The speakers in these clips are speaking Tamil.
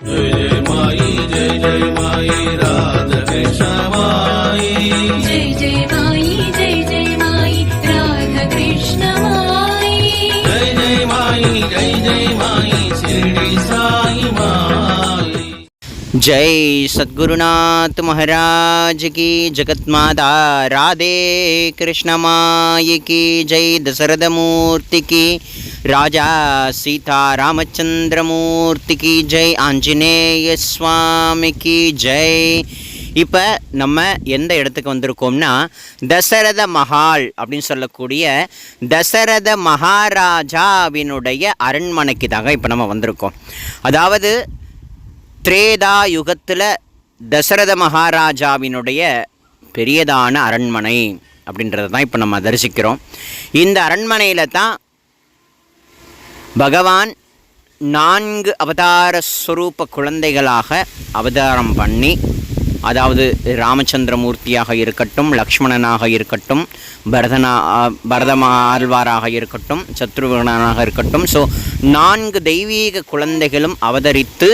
जय जय माई राधा कृष्ण माई जय माई राधा कृष्ण माई जय माई शिरडी साई माई। जय सद्गुरुनाथ महाराज की, जगत माता राधे कृष्ण माई की जय, दशरथ मूर्ति की, राजा सीता रामचंद्र मूर्ति की जय, ஆஞ்சநேய சுவாமி की जय। இப்போ நம்ம எந்த இடத்துக்கு வந்திருக்கோம்னா தசரத மஹால் அப்படின்னு சொல்லக்கூடிய தசரத மகாராஜாவினுடைய அரண்மனைக்கு தாங்க இப்போ நம்ம வந்திருக்கோம். அதாவது திரேதா யுகத்தில் தசரத மகாராஜாவினுடைய பெரியதான அரண்மனை அப்படின்றத தான் இப்போ நம்ம தரிசிக்கிறோம். இந்த அரண்மனையில் தான் பகவான் 4 அவதார ஸ்வரூப குழந்தைகளாக அவதாரம் பண்ணி, அதாவது ராமச்சந்திரமூர்த்தியாக இருக்கட்டும், லக்ஷ்மணனாக இருக்கட்டும், பரதமாழ்வாராக இருக்கட்டும், சத்ருகனாக இருக்கட்டும், ஸோ 4 தெய்வீக குழந்தைகளும் அவதரித்து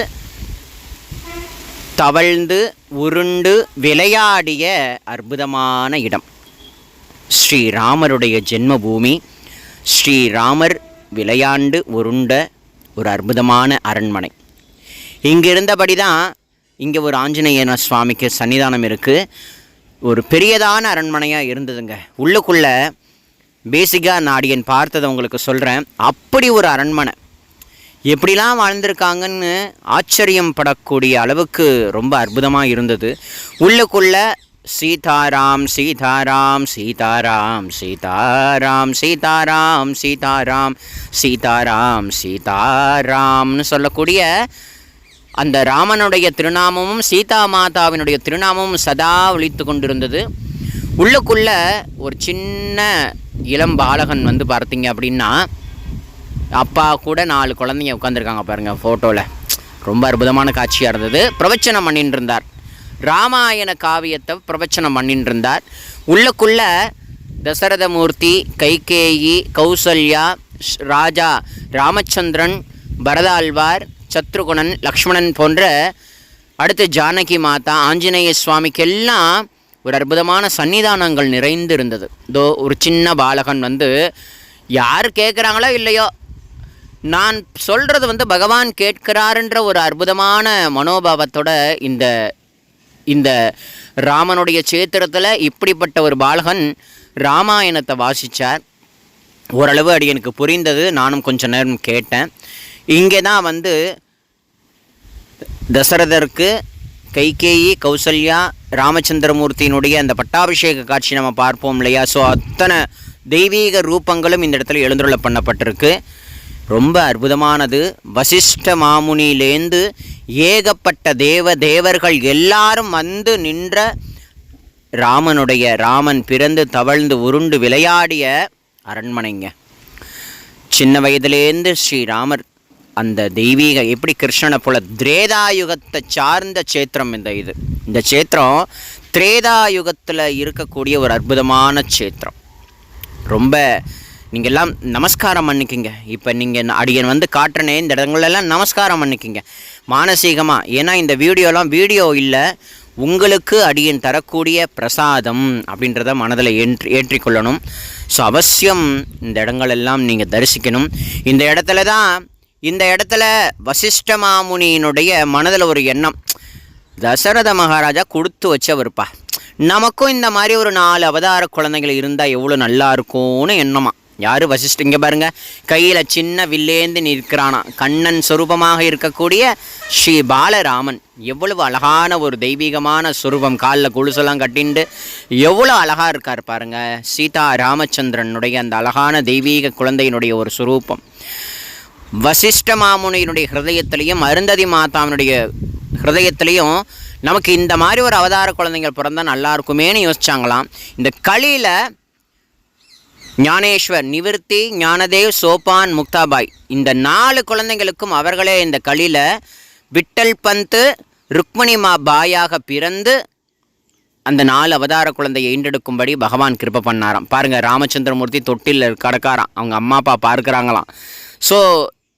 தவழ்ந்து உருண்டு விளையாடிய அற்புதமான இடம் ஸ்ரீராமருடைய ஜென்மபூமி. ஸ்ரீராமர் விளையாண்டு உருண்ட ஒரு அற்புதமான அரண்மனை. இங்கே இருந்தபடி தான் இங்கே ஒரு ஆஞ்சநேயன சுவாமிக்கு சன்னிதானம் இருக்குது. ஒரு பெரியதான அரண்மனையாக இருந்ததுங்க. உள்ளுக்குள்ளே பேசிக்காக நாடியன் பார்த்ததை உங்களுக்கு சொல்கிறேன். அப்படி ஒரு அரண்மனை எப்படிலாம் வாழ்ந்திருக்காங்கன்னு ஆச்சரியம் படக்கூடிய அளவுக்கு ரொம்ப அற்புதமாக இருந்தது. உள்ளுக்குள்ளே சீதாராம் சீதாராம் சீதாராம் சீதாராம் சீதாராம் சீதாராம் சீதாராம் சீதாராம்னு சொல்லக்கூடிய அந்த ராமனுடைய திருநாமமும் சீதா மாதாவினுடைய திருநாமமும் சதா ஒலித்து கொண்டிருந்தது. உள்ளுக்குள்ள ஒரு சின்ன இளம் பாலகன் வந்து பார்த்தீங்க அப்படின்னா, அப்பா கூட 4 குழந்தைங்க உட்காந்துருக்காங்க பாருங்கள் ஃபோட்டோவில். ரொம்ப அற்புதமான காட்சியாக இருந்தது. பிரவச்சனம் பண்ணிட்டு இருந்தார், ராமாயண காவியத்தை பிரவச்சனம் பண்ணிட்டு இருந்தார். உள்ளுக்குள்ள தசரதமூர்த்தி, கைகேயி, கௌசல்யா, ராஜா ராமச்சந்திரன், பரதாழ்வார், சத்ருகுணன், லக்ஷ்மணன் போன்ற, அடுத்து ஜானகி மாதா, ஆஞ்சநேய சுவாமிக்கெல்லாம் ஒரு அற்புதமான சன்னிதானங்கள் நிறைந்து இருந்தது. இதோ ஒரு சின்ன பாலகன் வந்து யார் கேட்குறாங்களோ இல்லையோ, நான் சொல்கிறது வந்து பகவான் கேட்கிறாருன்ற ஒரு அற்புதமான மனோபாவத்தோட இந்த ராமனுடைய சேத்திரத்தில் இப்படிப்பட்ட ஒரு பாலகன் ராமாயணத்தை வாசித்தார். ஓரளவு அது எனக்கு புரிந்தது. நானும் கொஞ்ச நேரம் கேட்டேன். இங்கே தான் வந்து தசரதருக்கு கைகேயி, கௌசல்யா, ராமச்சந்திரமூர்த்தியினுடைய அந்த பட்டாபிஷேக காட்சி நம்ம பார்ப்போம் இல்லையா? ஸோ அத்தனை தெய்வீக ரூபங்களும் இந்த இடத்துல எழுந்துருள பண்ணப்பட்டிருக்கு. ரொம்ப அற்புதமானது. வசிஷ்ட மாமுனியிலேந்து ஏகப்பட்ட தேவர்கள் எல்லாரும் வந்து நின்ற ராமன் பிறந்து தவழ்ந்து உருண்டு விளையாடிய அரண்மனைங்க. சின்ன வயதிலேருந்து ஸ்ரீராமர் அந்த தெய்வீக, எப்படி கிருஷ்ணனை போல திரேதாயுகத்தை சார்ந்த சேத்திரம் இந்த சேத்திரம் திரேதாயுகத்தில் இருக்கக்கூடிய ஒரு அற்புதமான சேத்திரம். ரொம்ப நீங்கள் எல்லாம் நமஸ்காரம் பண்ணிக்கிங்க. இப்போ நீங்கள் அடியன் வந்து காட்டுறனே இந்த இடங்களெல்லாம் நமஸ்காரம் பண்ணிக்கிங்க மானசீகமாக. ஏன்னா இந்த வீடியோ இல்லை, உங்களுக்கு அடியன் தரக்கூடிய பிரசாதம் அப்படின்றத மனதில் ஏற்றிக்கொள்ளணும். ஸோ அவசியம் இந்த இடங்களெல்லாம் நீங்கள் தரிசிக்கணும். இந்த இடத்துல வசிஷ்ட மாமுனியினுடைய மனதில் ஒரு எண்ணம், தசரத மகாராஜா கொடுத்து வச்சவருப்பா, நமக்கும் இந்த மாதிரி ஒரு 4 அவதார குழந்தைகள் இருந்தால் எவ்வளோ நல்லா இருக்கும்னு எண்ணமா. யார்? வசிஷ்ட. இங்கே பாருங்கள், கையில் சின்ன வில்லேந்து நிற்கிறானா, கண்ணன் சொரூபமாக இருக்கக்கூடிய ஸ்ரீ பாலராமன். எவ்வளவு அழகான ஒரு தெய்வீகமான சொரூபம், காலில் கொலுசெல்லாம் கட்டிண்டு எவ்வளோ அழகாக இருக்கார் பாருங்கள். சீதா ராமச்சந்திரனுடைய அந்த அழகான தெய்வீக குழந்தையினுடைய ஒரு சுரூபம் வசிஷ்ட மாமுனியினுடைய ஹிருதயத்திலையும் அருந்ததி மாதாவினுடைய ஹிருதயத்திலையும் நமக்கு இந்த மாதிரி ஒரு அவதார குழந்தைகள் பிறந்தால் நல்லா இருக்குமேனு யோசிச்சாங்களாம். இந்த களியில் ஞானேஸ்வர், நிவர்த்தி, ஞானதேவ், சோபான், முக்தாபாய், இந்த 4 குழந்தைகளுக்கும் அவர்களே இந்த களியில் விட்டல் பந்த், ருக்மணி பாயாக பிறந்து அந்த 4 அவதார குழந்தையை ஈண்டெடுக்கும்படி பகவான் கிருபை பண்ணாராம். பாருங்கள், ராமச்சந்திரமூர்த்தி தொட்டில் கடக்காராம், அவங்க அம்மா அப்பா பார்க்குறாங்களாம். ஸோ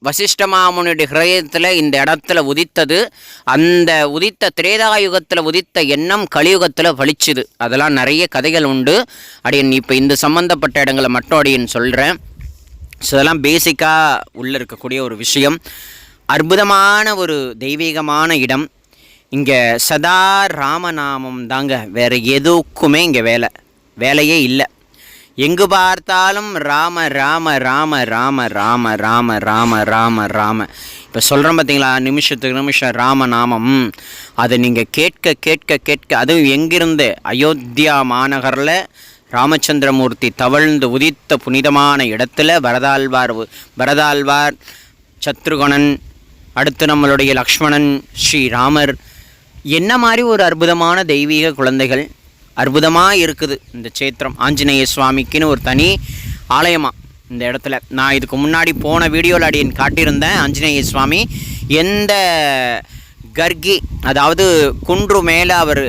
வசிஷ்ட மாமுனியுடைய ஹிருதயத்தில் இந்த இடத்துல உதித்தது. அந்த உதித்த திரேதாயுகத்தில் உதித்த எண்ணம் கலியுகத்தில் பலிச்சுது. அதெல்லாம் நிறைய கதைகள் உண்டு. அடியன் இப்போ இந்த சம்மந்தப்பட்ட இடங்களை மட்டும் அடியன் சொல்கிறேன். ஸோ அதெல்லாம் பேசிக்காக உள்ளே இருக்கக்கூடிய ஒரு விஷயம். அற்புதமான ஒரு தெய்வீகமான இடம். இங்கே சதா ராமநாமம் தாங்க, வேறு எதுக்குமே இங்கே வேலையே இல்லை. எங்கு பார்த்தாலும் ராம ராம ராம ராம ராம ராம ராம ராம ராம. இப்போ சொல்கிறோம் பார்த்தீங்களா, நிமிஷத்துக்கு நிமிஷம் ராமநாமம். அதை நீங்கள் கேட்க கேட்க கேட்க, அதுவும் எங்கிருந்து, அயோத்தியா மாநகரில் ராமச்சந்திரமூர்த்தி தவழ்ந்து உதித்த புனிதமான இடத்துல பரதாழ்வார், சத்ருகணன், அடுத்து நம்மளுடைய லக்ஷ்மணன், ஸ்ரீராமர், என்ன மாதிரி ஒரு அற்புதமான தெய்வீக குழந்தைகள். அற்புதமாக இருக்குது இந்த சேத்திரம். ஆஞ்சநேய சுவாமிக்குன்னு ஒரு தனி ஆலயமாக இந்த இடத்துல. நான் இதுக்கு முன்னாடி போன வீடியோவில் அடியன் காட்டியிருந்தேன். ஆஞ்சநேய சுவாமி எந்த கர்கி, அதாவது குன்று மேலே அவர்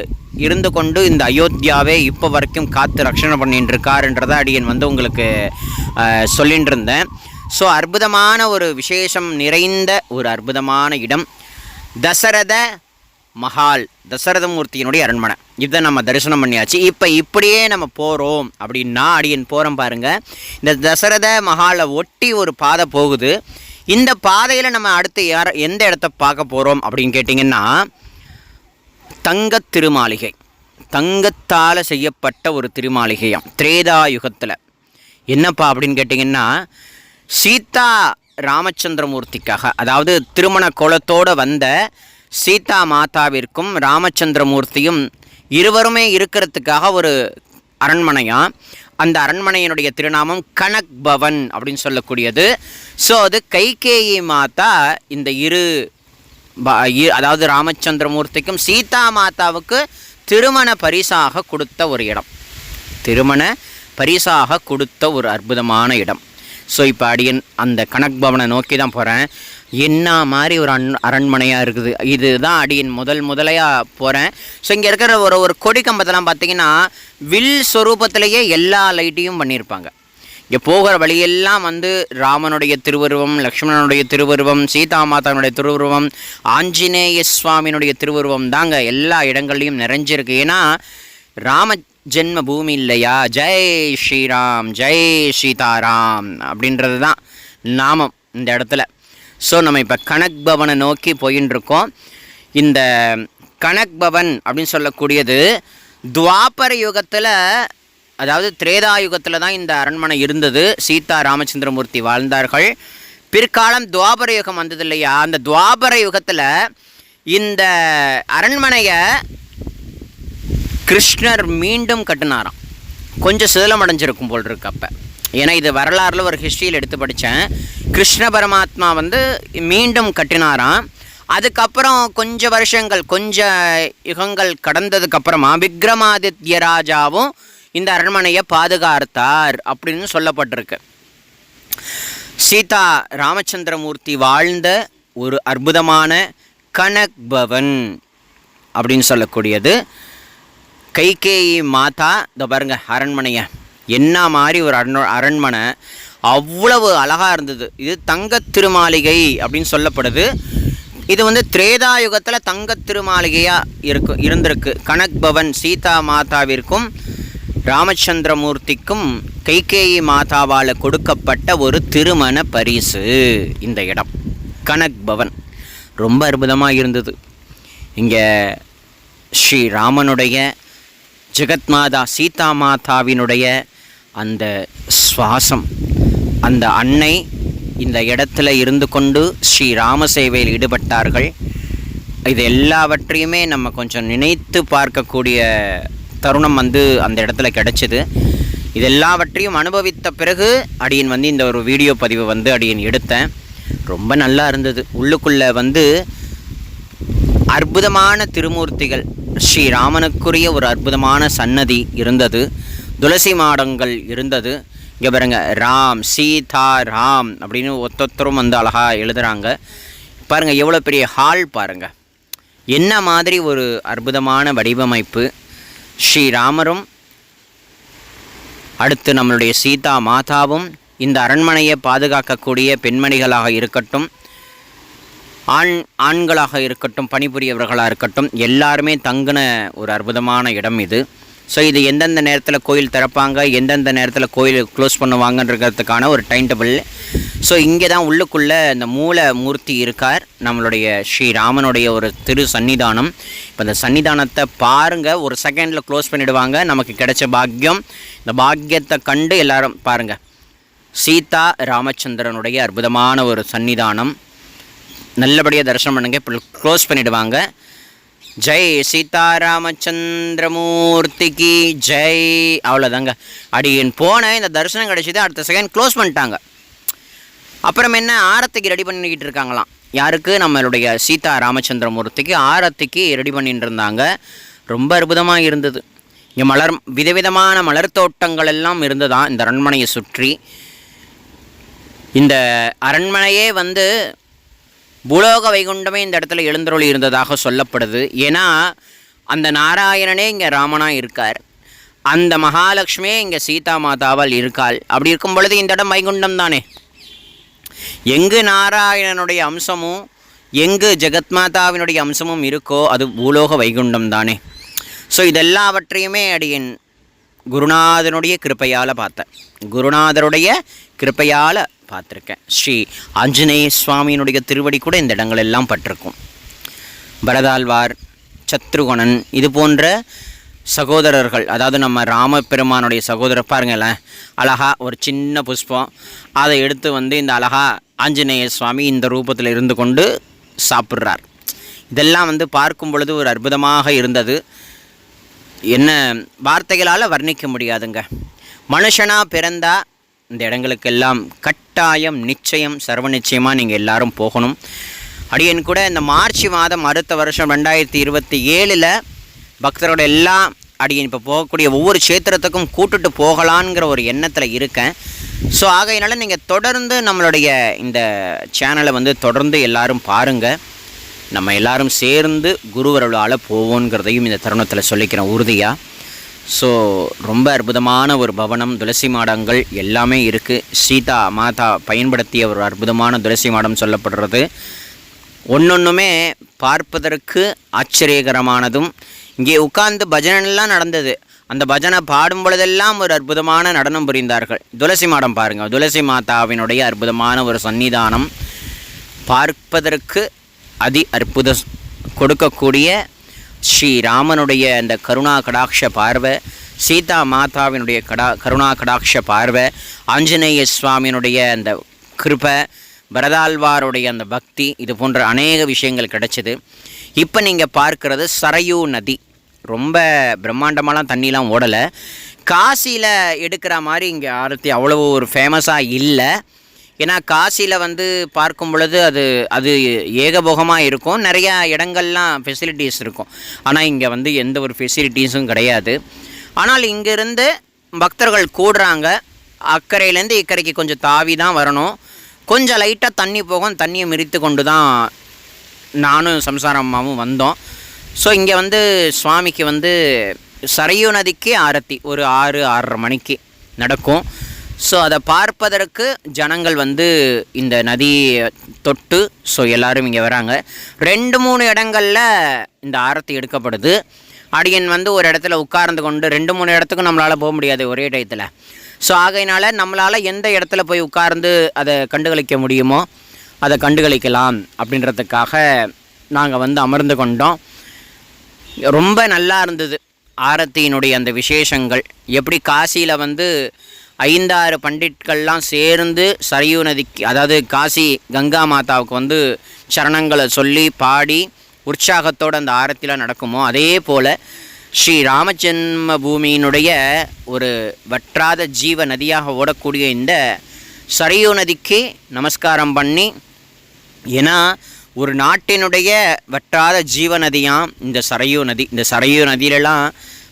இருந்து கொண்டு இந்த அயோத்தியாவே இப்போ வரைக்கும் காத்து ரட்சணை பண்ணிட்டு இருக்காருன்றதை அடியன் உங்களுக்கு சொல்லிட்டு இருந்தேன். ஸோ அற்புதமான ஒரு விசேஷம் நிறைந்த ஒரு அற்புதமான இடம். தசரத மஹால், தசரதமூர்த்தியினுடைய அரண்மனை. இதை நம்ம தரிசனம் பண்ணியாச்சு. இப்போ இப்படியே நம்ம போகிறோம் அப்படின்னா, அடியன் போகிறோம் பாருங்கள். இந்த தசரத மஹாலை ஒட்டி ஒரு பாதை போகுது. இந்த பாதையில் நம்ம அடுத்து எந்த இடத்த பார்க்க போகிறோம் அப்படின்னு கேட்டிங்கன்னா, தங்கத் திருமாளிகை. தங்கத்தால் செய்யப்பட்ட ஒரு திருமாளிகையாம் திரேதாயுகத்தில். என்னப்பா அப்படின்னு கேட்டிங்கன்னா, சீதா ராமச்சந்திரமூர்த்திக்காக, அதாவது திருமண கோலத்தோடு வந்த சீதா மாதாவிற்கும் ராமச்சந்திரமூர்த்தியும் இருவருமே இருக்கிறதுக்காக ஒரு அரண்மனையாம். அந்த அரண்மனையினுடைய திருநாமம் கனக் பவன் அப்படின்னு சொல்லக்கூடியது. ஸோ அது கைகேயி மாதா இந்த அதாவது ராமச்சந்திரமூர்த்திக்கும் சீதா மாதாவுக்கு திருமண பரிசாக கொடுத்த ஒரு இடம். திருமண பரிசாக கொடுத்த ஒரு அற்புதமான இடம். ஸோ இப்போ அடியன் அந்த கனக் பவனை நோக்கி தான் போகிறேன். என்ன மாதிரி ஒரு அரண்மனையாக இருக்குது. இதுதான் அடியன் முதலையாக போகிறேன். ஸோ இங்கே இருக்கிற ஒரு கொடி கம்பத்தெல்லாம் பார்த்திங்கன்னா வில் ஸ்வரூபத்திலேயே எல்லா லைட்டையும் பண்ணியிருப்பாங்க. இங்கே போகிற வழியெல்லாம் ராமனுடைய திருவுருவம், லக்ஷ்மணனுடைய திருவுருவம், சீதா மாதாவுடைய திருவுருவம், ஆஞ்சநேய சுவாமியினுடைய திருவுருவம் தாங்க எல்லா இடங்கள்லையும் நிறைஞ்சிருக்கு. ஏன்னா ராம ஜென்ம பூமி இல்லையா. ஜெய் ஸ்ரீராம், ஜெய் சீதாராம் அப்படின்றது தான் நாமம் இந்த இடத்துல. ஸோ நம்ம இப்போ கனக் பவனை நோக்கி போயின்னு இருக்கோம். இந்த கனக் பவன் அப்படின்னு சொல்லக்கூடியது துவாபர யுகத்தில், அதாவது திரேதாயுகத்தில் தான் இந்த அரண்மனை இருந்தது. சீதா ராமச்சந்திரமூர்த்தி வாழ்ந்தார்கள். பிற்காலம் துவாபர யுகம் வந்தது இல்லையா, அந்த துவாபர யுகத்தில் இந்த அரண்மனையை கிருஷ்ணர் மீண்டும் கட்டினாராம். கொஞ்சம் சிதிலம் அடைஞ்சிருக்கும் போல் இருக்கு அப்போ. ஏன்னா இது வரலாறுல ஒரு ஹிஸ்ட்ரியில் எடுத்து படித்தேன். கிருஷ்ண பரமாத்மா மீண்டும் கட்டினாராம். அதுக்கப்புறம் கொஞ்சம் வருஷங்கள், கொஞ்சம் யுகங்கள் கடந்ததுக்கப்புறமா விக்ரமாதித்ய ராஜாவும் இந்த அரண்மனையை பாதுகாத்தார் அப்படின்னு சொல்லப்பட்டிருக்கு. சீதா ராமச்சந்திரமூர்த்தி வாழ்ந்த ஒரு அற்புதமான கனக் பவன் அப்படின்னு சொல்லக்கூடியது. கைகேயி மாதா இதோ பாருங்க அரண்மனையை, என்ன மாதிரி ஒரு அரண்மனை, அவ்வளவு அழகாக இருந்தது. இது தங்கத் திருமாளிகை அப்படின்னு சொல்லப்படுது. இது திரேதாயுகத்தில் தங்கத் திருமாளிகையாக இருந்திருக்கு. கனக் பவன் சீதா மாதாவிற்கும் ராமச்சந்திரமூர்த்திக்கும் கைகேயி மாதாவால் கொடுக்கப்பட்ட ஒரு திருமண பரிசு இந்த இடம் கனக் பவன். ரொம்ப அற்புதமாக இருந்தது. இங்கே ஸ்ரீராமனுடைய, ஜெகத்மாதா சீதா மாதாவினுடைய அந்த சுவாசம், அந்த அன்னை இந்த இடத்துல இருந்து கொண்டு ஸ்ரீராம சேவையில் ஈடுபட்டார்கள். இது எல்லாவற்றையுமே நம்ம கொஞ்சம் நினைத்து பார்க்கக்கூடிய தருணம் அந்த இடத்துல கிடச்சிது. இது எல்லாவற்றையும் அனுபவித்த பிறகு அடியன் இந்த ஒரு வீடியோ பதிவு அடியன் எடுத்தேன். ரொம்ப நல்லா இருந்தது. உள்ளுக்குள்ளே அற்புதமான திருமூர்த்திகள், ஸ்ரீராமனுக்குரிய ஒரு அற்புதமான சன்னதி இருந்தது. துளசி மாடங்கள் இருந்தது. இங்கே பாருங்க, ராம் சீதா ராம் அப்படின்னு ஒத்தொத்தரும் அழகாக எழுதுகிறாங்க. பாருங்கள் எவ்வளோ பெரிய ஹால் பாருங்கள். என்ன மாதிரி ஒரு அற்புதமான வடிவமைப்பு. ஸ்ரீராமரும் அடுத்து நம்மளுடைய சீதா மாதாவும் இந்த அரண்மனையை பாதுகாக்கக்கூடிய பெண்மணிகளாக இருக்கட்டும், ஆண்களாக இருக்கட்டும், பணிபுரியவர்களாக இருக்கட்டும், எல்லாருமே தங்கின ஒரு அற்புதமான இடம் இது. ஸோ இது எந்தெந்த நேரத்தில் கோயில் திறப்பாங்க, எந்தெந்த நேரத்தில் கோயில் க்ளோஸ் பண்ணுவாங்கன்றதுக்கான ஒரு டைம் டேபிள். ஸோ இங்கே தான் உள்ளுக்குள்ளே இந்த மூல மூர்த்தி இருக்கார், நம்மளுடைய ஸ்ரீராமனுடைய ஒரு திரு சன்னிதானம். இப்போ இந்த சன்னிதானத்தை பாருங்கள், ஒரு செகண்டில் க்ளோஸ் பண்ணிவிடுவாங்க. நமக்கு கிடைச்ச பாக்கியம், இந்த பாக்கியத்தை கண்டு எல்லாரும் பாருங்கள். சீதா ராமச்சந்திரனுடைய அற்புதமான ஒரு சன்னிதானம், நல்லபடியாக தரிசனம் பண்ணுங்க. இப்போ க்ளோஸ் பண்ணிவிடுவாங்க. ஜெய் சீதாராமச்சந்திரமூர்த்திக்கு ஜெய். அவ்வளோதாங்க. அடியேன் போனேன், இந்த தரிசனம் கிடைச்சிது, அடுத்த செகண்ட் க்ளோஸ் பண்ணிட்டாங்க. அப்புறம் என்ன, ஆரத்திக்கு ரெடி பண்ணிக்கிட்டு இருக்காங்களாம். யாருக்கு? நம்மளுடைய சீதா ராமச்சந்திரமூர்த்திக்கு ஆரத்திக்கு ரெடி பண்ணிட்டு இருந்தாங்க. ரொம்ப அற்புதமாக இருந்தது. இங்கே விதவிதமான மலர் தோட்டங்கள் எல்லாம் இருந்ததான் இந்த அரண்மனையை சுற்றி. இந்த அரண்மனையே பூலோக வைகுண்டமே இந்த இடத்துல எழுந்தருளி இருந்ததாக சொல்லப்படுது. ஏன்னா அந்த நாராயணனே இங்கே ராமனாக இருக்கார், அந்த மகாலட்சுமியே இங்கே சீதா மாதாவால் இருக்காள். அப்படி இருக்கும் பொழுது இந்த இடம் வைகுண்டம் தானே. எங்கு நாராயணனுடைய அம்சமும் எங்கு ஜெகத்மாதாவினுடைய அம்சமும் இருக்கோ அது பூலோக வைகுண்டம் தானே. ஸோ இதெல்லாவற்றையுமே அடியேன் குருநாதனுடைய கிருப்பையால் பார்த்தேன், குருநாதருடைய கிருப்பையால் பார்த்துருக்கேன். ஸ்ரீ ஆஞ்சநேய சுவாமியினுடைய திருவடி கூட இந்த இடங்கள் எல்லாம் பட்டிருக்கும். பரதாழ்வார், சத்ருகணன், இது போன்ற சகோதரர்கள், அதாவது நம்ம ராமபெருமானுடைய சகோதரர் பாருங்களேன், அழகா ஒரு சின்ன புஷ்பம் அதை எடுத்து இந்த அழகா ஆஞ்சநேய சுவாமி இந்த ரூபத்தில் இருந்து கொண்டு சாப்பிட்றார். இதெல்லாம் பார்க்கும் பொழுது ஒரு அற்புதமாக இருந்தது. என்ன வார்த்தைகளால் வர்ணிக்க முடியாதுங்க. மனுஷனாக பிறந்தா இந்த இடங்களுக்கெல்லாம் கட்டாயம் நிச்சயம் சர்வ நிச்சயமாக நீங்கள் எல்லாரும் போகணும். அடியன் கூட இந்த மார்ச் மாதம் அடுத்த வருஷம் 2027 பக்தரோட எல்லாம் அடியன் இப்போ போகக்கூடிய ஒவ்வொரு க்ஷேத்திரத்துக்கும் கூட்டுட்டு போகலான்ங்கிற ஒரு எண்ணத்தில் இருக்கேன். ஸோ ஆகையினால நீங்கள் தொடர்ந்து நம்மளுடைய இந்த சேனலை தொடர்ந்து எல்லோரும் பாருங்கள். நம்ம எல்லோரும் சேர்ந்து குருவருளால் போவோங்கிறதையும் இந்த தருணத்தில் சொல்லிக்கிறேன் உறுதியாக. ஸோ ரொம்ப அற்புதமான ஒரு பவனம், துளசி மாடங்கள் எல்லாமே இருக்குது. சீதா மாதா பயன்படுத்திய ஒரு அற்புதமான துளசி மாடம் சொல்லப்படுறது. ஒன்றொன்றுமே பார்ப்பதற்கு ஆச்சரியகரமானதும். இங்கே உட்கார்ந்து பஜனைலாம் நடந்தது. அந்த பஜனை பாடும் பொழுதெல்லாம் ஒரு அற்புதமான நடனம் புரிந்தார்கள். துளசி மாடம் பாருங்கள், துளசி மாதாவினுடைய அற்புதமான ஒரு சன்னிதானம் பார்ப்பதற்கு அதி அற்புதம் கொடுக்கக்கூடிய ஸ்ரீராமனுடைய அந்த கருணா கடாட்ச பார்வை, சீதா மாதாவினுடைய கருணா கடாட்ச பார்வை, ஆஞ்சநேய சுவாமியினுடைய அந்த கிருபை, பரதாழ்வாருடைய அந்த பக்தி, இது போன்ற அநேக விஷயங்கள் கிடைச்சிது. இப்போ நீங்கள் பார்க்குறது சரையூ நதி. ரொம்ப பிரம்மாண்டமாலாம் தண்ணிலாம் ஓடலை. காசியில் எடுக்கிற மாதிரி இங்கே ஆரத்தி அவ்வளோ ஒரு ஃபேமஸாக இல்லை. ஏன்னா காசியில் பார்க்கும் பொழுது அது ஏகபோகமாக இருக்கும், நிறையா இடங்கள்லாம் ஃபெசிலிட்டிஸ் இருக்கும். ஆனால் இங்கே எந்த ஒரு ஃபெசிலிட்டிஸும் கிடையாது. ஆனால் இங்கேருந்து பக்தர்கள் கூடுறாங்க. அக்கறையிலேருந்து இக்கரைக்கு கொஞ்சம் தாவி தான் வரணும். கொஞ்சம் லைட்டாக தண்ணி போகும், தண்ணியை மிரித்து கொண்டு தான் நானும் சம்சாரம் அம்மாவும் வந்தோம். ஸோ இங்கே சுவாமிக்கு சரையூ நதிக்கு ஆரத்தி ஒரு 6-6:30 மணிக்கு நடக்கும். ஸோ அதை பார்ப்பதற்கு ஜனங்கள் இந்த நதியை தொட்டு ஸோ எல்லோரும் இங்கே வராங்க. 2-3 இடங்களில் இந்த ஆரத்தி எடுக்கப்படுது. அடியன் ஒரு இடத்துல உட்கார்ந்து கொண்டு 2-3 இடத்துக்கும் நம்மளால் போக முடியாது ஒரே டயத்தில். ஸோ ஆகையினால நம்மளால் எந்த இடத்துல போய் உட்கார்ந்து அதை கண்டுகளிக்க முடியுமோ அதை கண்டுகளிக்கலாம் அப்படின்றதுக்காக நாங்கள் அமர்ந்து கொண்டோம். ரொம்ப நல்லா இருந்தது ஆரத்தியினுடைய அந்த விசேஷங்கள். எப்படி காசியில் 5-6 பண்டிட்கள்லாம் சேர்ந்து சரையூ நதிக்கு, அதாவது காசி கங்கா மாதாவுக்கு சரணங்களை சொல்லி பாடி உற்சாகத்தோடு அந்த ஆரத்தியில் நடக்குமோ அதே போல் ஸ்ரீ ராமஜென்ம பூமியினுடைய ஒரு வற்றாத ஜீவ நதியாக ஓடக்கூடிய இந்த சரையூ நதிக்கு நமஸ்காரம் பண்ணி, ஏன்னா ஒரு நாட்டினுடைய வற்றாத ஜீவ நதியாம் இந்த சரையூ நதி. இந்த சரையூ நதியிலலாம்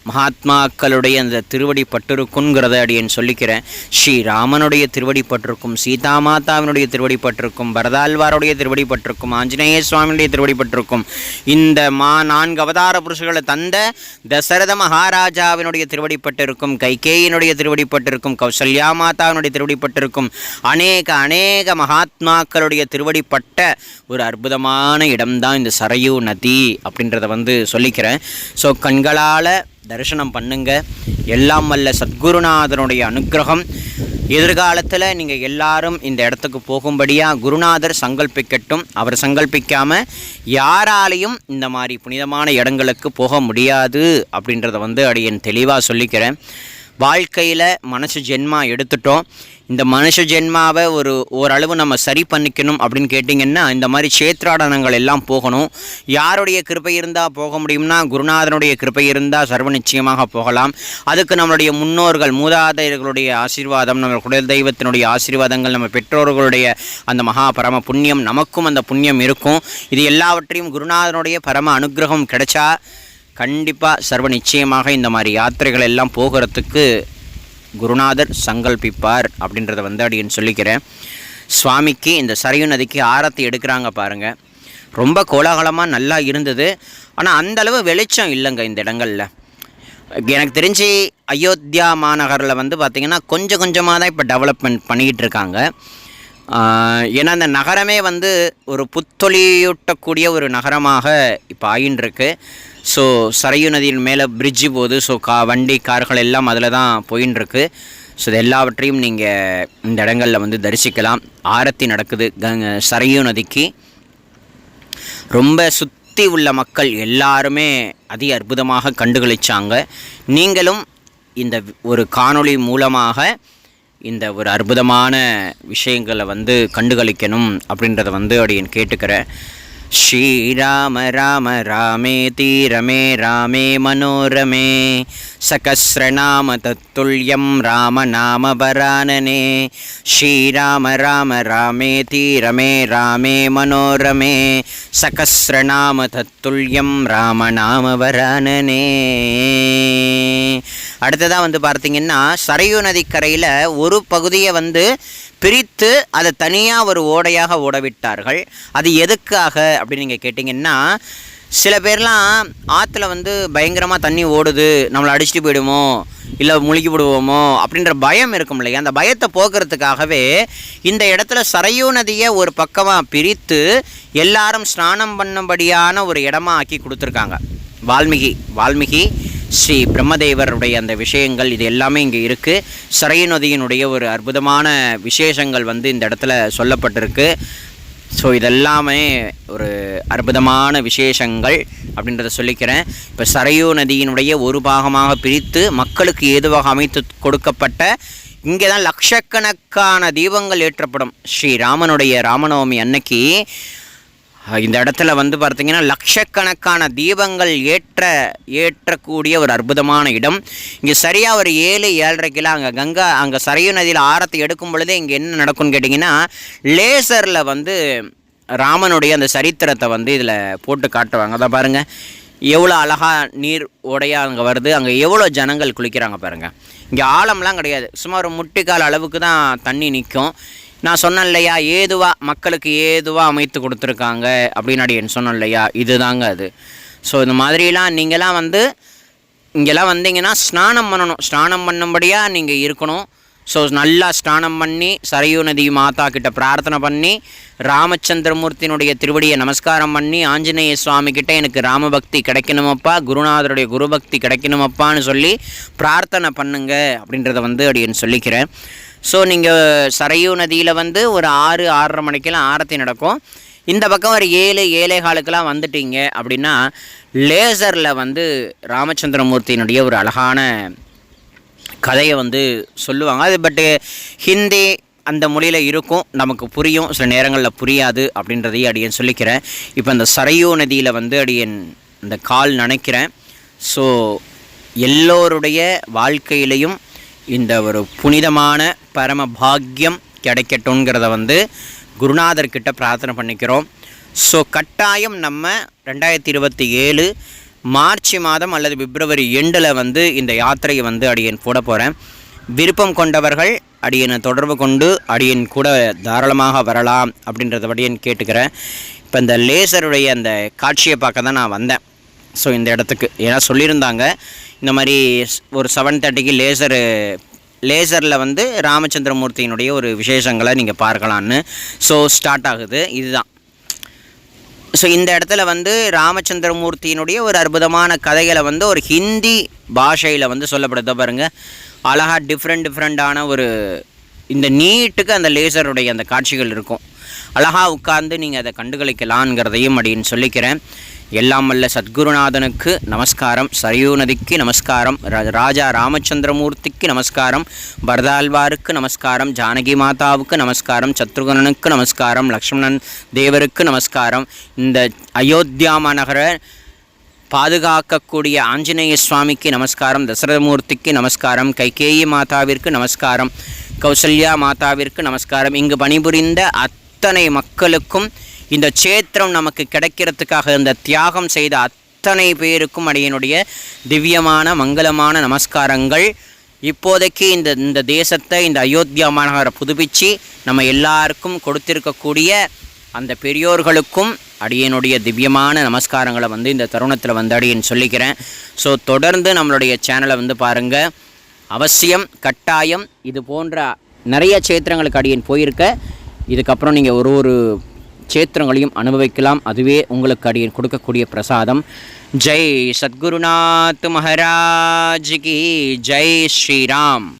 மகாத்மாக்களுடைய அந்த திருவடி பட்டிருக்குங்கிறத அடியேன் சொல்லிக்கிறேன். ஸ்ரீராமனுடைய திருவடி பட்டிருக்கும், சீதாமாதாவினுடைய திருவடி பட்டிருக்கும், பரதாழ்வாருடைய திருவடி பட்டிருக்கும், ஆஞ்சநேய சுவாமியுடைய திருவடி பட்டிருக்கும், இந்த 4 அவதார புருஷர்களை தந்த தசரத மகாராஜாவினுடைய திருவடி பட்டிருக்கும், கைகேயினுடைய திருவடி பட்டிருக்கும், கௌசல்யா மாதாவினுடைய திருவடி பட்டிருக்கும், அநேக மகாத்மாக்களுடைய திருவடிப்பட்ட ஒரு அற்புதமான இடம்தான் இந்த சரையூ நதி அப்படின்றத சொல்லிக்கிறேன். ஸோ கண்களால் தரிசனம் பண்ணுங்க. எல்லாம் வல்ல சத்குருநாதனுடைய அனுக்கிரகம் எதிர்காலத்தில் நீங்கள் எல்லாரும் இந்த இடத்துக்கு போகும்படியாக குருநாதர் சங்கல்பிக்கட்டும். அவர் சங்கல்பிக்காமல் யாராலையும் இந்த மாதிரி புனிதமான இடங்களுக்கு போக முடியாது அப்படின்றத அடியேன் தெளிவாக சொல்லிக்கிறேன். வாழ்க்கையில் மனுஷ ஜென்மா எடுத்துட்டோம். இந்த மனுஷ ஜென்மாவை ஓரளவு நம்ம சரி பண்ணிக்கணும் அப்படின்னு கேட்டிங்கன்னா இந்த மாதிரி க்ஷேத்ராடனங்கள் எல்லாம் போகணும். யாருடைய கிருபை இருந்தால் போக முடியும்னா குருநாதனுடைய கிருபை இருந்தால் சர்வ நிச்சயமாக போகலாம். அதுக்கு நம்மளுடைய முன்னோர்கள் மூதாதையர்களுடைய ஆசீர்வாதம், நம்ம குடல் தெய்வத்தினுடைய ஆசீர்வாதங்கள், நம்ம பெற்றோர்களுடைய அந்த மகா பரம புண்ணியம், நமக்கும் அந்த புண்ணியம் இருக்கும். இது எல்லாவற்றையும் குருநாதனுடைய பரம அனுக்கிரகம் கிடைச்சா கண்டிப்பாக சர்வ நிச்சயமாக இந்த மாதிரி யாத்திரைகள் எல்லாம் போகிறதுக்கு குருநாதர் சங்கல்பிப்பார் அப்படின்றத அடியேன் சொல்லிக்கிறேன். சுவாமிக்கு இந்த சரையூ நதிக்கு ஆரத்தி எடுக்கிறாங்க பாருங்கள். ரொம்ப கோலாகலமாக நல்லா இருந்தது. ஆனால் அந்தளவு வெளிச்சம் இல்லைங்க இந்த இடங்களில். எனக்கு தெரிஞ்சு அயோத்தியா மாநகரில் பார்த்திங்கன்னா கொஞ்சம் கொஞ்சமாக தான் இப்போ டெவலப்மெண்ட் பண்ணிக்கிட்டு இருக்காங்க. ஏன்னா அந்த நகரமே ஒரு புத்தொலியூட்டக்கூடிய ஒரு நகரமாக இப்போ ஆகின்றிருக்கு. ஸோ சரையூ நதியின் மேலே பிரிட்ஜு போகுது. ஸோ வண்டி கார்கள் எல்லாம் அதில் தான் போயின்ட்டுருக்கு. ஸோ இது எல்லாவற்றையும் நீங்கள் இந்த இடங்களில் தரிசிக்கலாம். ஆரத்தி நடக்குது சரையூ நதிக்கு. ரொம்ப சுற்றி உள்ள மக்கள் எல்லாருமே அதி அற்புதமாக கண்டுகளிச்சாங்க. நீங்களும் இந்த ஒரு காணொளி மூலமாக இந்த ஒரு அற்புதமான விஷயங்களை கண்டுகளிக்கணும் அப்படின்றத அடியேன் கேட்டுக்கிறேன். ஸ்ரீராம ராம ராமேதி ரமே ராமே மனோரமே சகஸ்ரநாம தத்துல்யம் ராம நாம வரானனே. ஸ்ரீராம ராம ராமேதி ரமே ராமே மனோரமே சகஸ்ரநாம தத்துல்யம் ராம நாம வரானனே. அடுத்ததாக பார்த்தீங்கன்னா சரையூ நதிக்கரையில் ஒரு பகுதியை பிரித்து அதை தனியாக ஒரு ஓடையாக ஓடவிட்டார்கள். அது எதுக்காக அப்படின்னு நீங்கள் கேட்டிங்கன்னா, சில பேர்லாம் ஆற்றுல பயங்கரமாக தண்ணி ஓடுது, நம்மளை அடிச்சுட்டு போயிடுமோ இல்லை முழுகி விடுவோமோ அப்படின்ற பயம் இருக்கும் இல்லையா. அந்த பயத்தை போக்குறதுக்காகவே இந்த இடத்துல சரையூ நதியை ஒரு பக்கமாக பிரித்து எல்லாரும் ஸ்நானம் பண்ணும்படியான ஒரு இடமா ஆக்கி கொடுத்துருக்காங்க. வால்மீகி ஸ்ரீ பிரம்மதேவருடைய அந்த விஷயங்கள் இது எல்லாமே இங்கே இருக்குது. சரையூ நதியினுடைய ஒரு அற்புதமான விசேஷங்கள் இந்த இடத்துல சொல்லப்பட்டிருக்கு. ஸோ இதெல்லாமே ஒரு அற்புதமான விசேஷங்கள் அப்படின்றத சொல்லிக்கிறேன். இப்போ சரையூ நதியினுடைய ஒரு பாகமாக பிரித்து மக்களுக்கு ஏதுவாக அமைத்து கொடுக்கப்பட்ட இங்கே தான் லட்சக்கணக்கான தீபங்கள் ஏற்றப்படும். ஸ்ரீராமனுடைய ராமநவமி அன்னைக்கு இந்த இடத்துல பார்த்திங்கன்னா லட்சக்கணக்கான தீபங்கள் ஏற்றக்கூடிய ஒரு அற்புதமான இடம். இங்கே சரியாக ஒரு 7-7:30 அங்கே சரையூ நதியில் ஆரத்தி எடுக்கும் பொழுதே இங்கே என்ன நடக்கும்னு கேட்டிங்கன்னா, லேசரில் ராமனுடைய அந்த சரித்திரத்தை இதில் போட்டு காட்டுவாங்க. அதான் பாருங்கள் எவ்வளோ அழகாக நீர் ஓடையாக அங்கே வருது. அங்கே எவ்வளோ ஜனங்கள் குளிக்கிறாங்க பாருங்கள். இங்கே ஆழம்லாம் கிடையாது, சுமார் ஒரு முட்டிக்கால் அளவுக்கு தான் தண்ணி நிற்கும். நான் சொன்னேன் இல்லையா, மக்களுக்கு ஏதுவாக அமைத்து கொடுத்துருக்காங்க அப்படின்னு அடியேன் சொன்னேன் இல்லையா, இதுதாங்க அது. ஸோ இந்த மாதிரிலாம் நீங்களாம் இங்கெல்லாம் வந்தீங்கன்னா ஸ்நானம் பண்ணணும். ஸ்நானம் பண்ணும்படியாக நீங்கள் இருக்கணும். ஸோ நல்லா ஸ்நானம் பண்ணி சரையூ நதி மாதா கிட்ட பிரார்த்தனை பண்ணி ராமச்சந்திரமூர்த்தியினுடைய திருவடியை நமஸ்காரம் பண்ணி ஆஞ்சநேய சுவாமி கிட்ட எனக்கு ராமபக்தி கிடைக்கணுமப்பா, குருநாதருடைய குருபக்தி கிடைக்கணுமப்பான்னு சொல்லி பிரார்த்தனை பண்ணுங்க அப்படின்றத அடியேன் சொல்லிக்கிறேன். ஸோ நீங்கள் சரையூ நதியில் ஒரு 6-6:30 மணிக்கெல்லாம் ஆரத்தி நடக்கும். இந்த பக்கம் ஒரு 7-7:15 வந்துட்டீங்க அப்படின்னா லேசரில் ராமச்சந்திரமூர்த்தியினுடைய ஒரு அழகான கதையை சொல்லுவாங்க. அது பட்டு ஹிந்தி அந்த மொழியில் இருக்கும், நமக்கு புரியும், சில நேரங்களில் புரியாது அப்படின்றதையும் அடியேன் சொல்லிக்கிறேன். இப்போ அந்த சரையூ நதியில் அடியேன் இந்த கால் நனைக்கிறேன். ஸோ எல்லோருடைய வாழ்க்கையிலையும் இந்த ஒரு புனிதமான பரம பாக்கியம் கிடைக்கட்டும்ங்கிறத குருநாதர்கிட்ட பிரார்த்தனை பண்ணிக்கிறோம். ஸோ கட்டாயம் நம்ம 2027 மார்ச் மாதம் அல்லது பிப்ரவரி எண்டில் வந்து இந்த யாத்திரையை வந்து அடியேன் போட போகிறேன். விருப்பம் கொண்டவர்கள் அடியனை தொடர்பு கொண்டு அடியன் கூட தாராளமாக வரலாம் அப்படின்றத அடியன் கேட்டுக்கிறேன். இப்போ இந்த லேசருடைய அந்த காட்சியை பார்க்க தான் நான் வந்தேன். ஸோ இந்த இடத்துக்கு ஏன்னா சொல்லியிருந்தாங்க இந்த மாதிரி ஒரு 7:30க்கு லேசரில் வந்து ராமச்சந்திரமூர்த்தியினுடைய ஒரு விசேஷங்களை நீங்கள் பார்க்கலான்னு. ஸோ ஸ்டார்ட் ஆகுது இதுதான். ஸோ இந்த இடத்துல வந்து ராமச்சந்திரமூர்த்தியினுடைய ஒரு அற்புதமான கதைகளை வந்து ஒரு ஹிந்தி பாஷையில் வந்து சொல்லப்படுத பாருங்கள். அழகாக டிஃப்ரெண்டான ஒரு இந்த நீட்டுக்கு அந்த லேசருடைய அந்த காட்சிகள் இருக்கும். அழகாக உட்கார்ந்து நீங்கள் அதை கண்டுகளிக்கலான்ங்கிறதையும் அப்படின்னு சொல்லிக்கிறேன். எல்லாம் வல்ல சத்குருநாதனுக்கு நமஸ்காரம், சரியு நதிக்கு நமஸ்காரம், ராஜா ராமச்சந்திரமூர்த்திக்கு நமஸ்காரம், பரதாழ்வாருக்கு நமஸ்காரம், ஜானகி மாதாவுக்கு நமஸ்காரம், சத்ருகனனுக்கு நமஸ்காரம், லக்ஷ்மணன் தேவருக்கு நமஸ்காரம், இந்த அயோத்தியா மாநகர பாதுகாக்கக்கூடிய ஆஞ்சநேய சுவாமிக்கு நமஸ்காரம், தசரதமூர்த்திக்கு நமஸ்காரம், கைகேயி மாதாவிற்கு நமஸ்காரம், கௌசல்யா மாதாவிற்கு நமஸ்காரம். இங்கு பணிபுரிந்த அத்தனை மக்களுக்கும் இந்த சேத்திரம் நமக்கு கிடைக்கிறதுக்காக இந்த தியாகம் செய்த அத்தனை பேருக்கும் அடியனுடைய திவ்யமான மங்களமான நமஸ்காரங்கள். இப்போதைக்கு இந்த தேசத்தை இந்த அயோத்தியா மாநகரை புதுப்பிச்சு நம்ம எல்லாருக்கும் கொடுத்திருக்கக்கூடிய அந்த பெரியோர்களுக்கும் அடியனுடைய திவ்யமான நமஸ்காரங்களை வந்து இந்த தருணத்தில் வந்து அடியன் சொல்லிக்கிறேன். ஸோ தொடர்ந்து நம்மளுடைய சேனலை வந்து பாருங்கள். அவசியம் கட்டாயம் இது போன்ற நிறைய சேத்திரங்களுக்கு அடியன் போயிருக்க. இதுக்கப்புறம் நீங்கள் ஒரு சேத்திரங்களையும் அனுபவிக்கலாம். அதுவே உங்களுக்கு அடியன் கொடுக்கக்கூடிய பிரசாதம். ஜெய் சத்குருநாத் மகாராஜ் கி ஜெய் ஸ்ரீராம்.